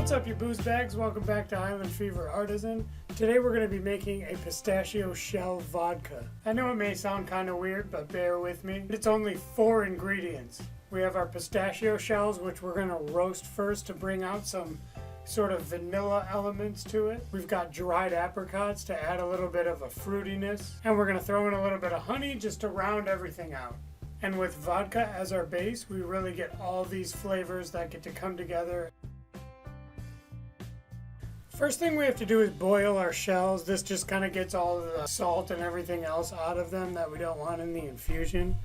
What's up, you booze bags? Welcome back to Island Fever Artisan. Today we're going to be making a Pistachio Shell Vodka. I know it may sound kind of weird, but bear with me. It's only 4 ingredients. We have our pistachio shells, which we're going to roast first to bring out some sort of vanilla elements to it. We've got dried apricots to add a little bit of a fruitiness. And we're going to throw in a little bit of honey just to round everything out. And with vodka as our base, we really get all these flavors that get to come together. First thing we have to do is boil our shells. This just kind of gets all of the salt and everything else out of them that we don't want in the infusion.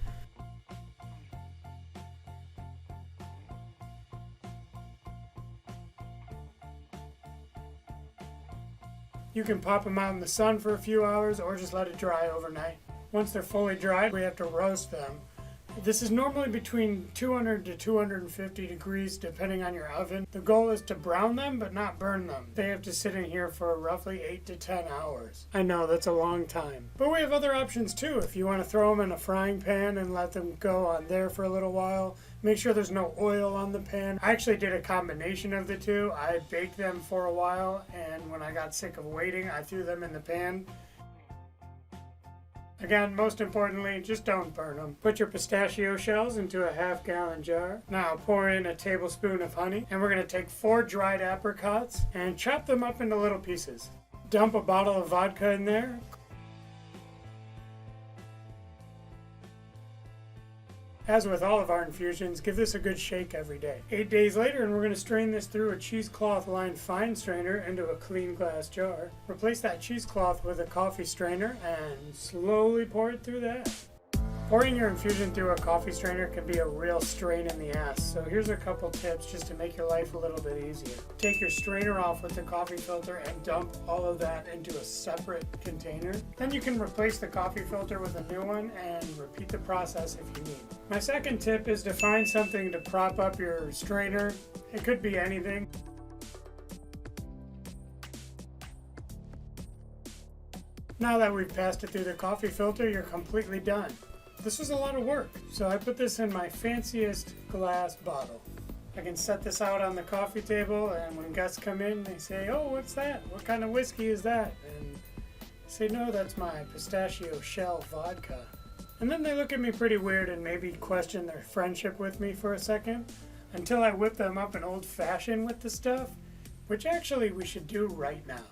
You can pop them out in the sun for a few hours or just let it dry overnight. Once they're fully dried, we have to roast them. This is normally between 200 to 250 degrees depending on your oven. The goal is to brown them but not burn them. They have to sit in here for roughly 8 to 10 hours. I know, that's a long time. But we have other options too. If you want to throw them in a frying pan and let them go on there for a little while, make sure there's no oil on the pan. I actually did a combination of the two. I baked them for a while, and when I got sick of waiting, I threw them in the pan. Again, most importantly, just don't burn them. Put your pistachio shells into a half-gallon jar. Now pour in a tablespoon of honey, and we're going to take 4 dried apricots and chop them up into little pieces. Dump a bottle of vodka in there. As with all of our infusions, give this a good shake every day. 8 days later, and we're going to strain this through a cheesecloth lined fine strainer into a clean glass jar. Replace that cheesecloth with a coffee strainer and slowly pour it through that. Pouring your infusion through a coffee strainer can be a real strain in the ass, so here's a couple tips just to make your life a little bit easier. Take your strainer off with the coffee filter and dump all of that into a separate container. Then you can replace the coffee filter with a new one and repeat the process if you need. My second tip is to find something to prop up your strainer. It could be anything. Now that we've passed it through the coffee filter, you're completely done. This was a lot of work, so I put this in my fanciest glass bottle. I can set this out on the coffee table, and when guests come in, they say, "Oh, what's that? What kind of whiskey is that?" And I say, "No, that's my Pistachio Shell Vodka." And then they look at me pretty weird and maybe question their friendship with me for a second, until I whip them up an old fashioned with the stuff, which actually we should do right now.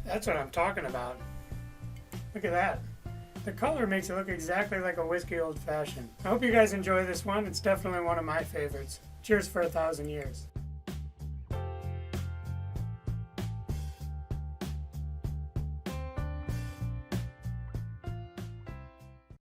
That's what I'm talking about. Look at that. The color makes it look exactly like a whiskey old fashioned. I hope you guys enjoy this one. It's definitely one of my favorites. Cheers for 1,000 years.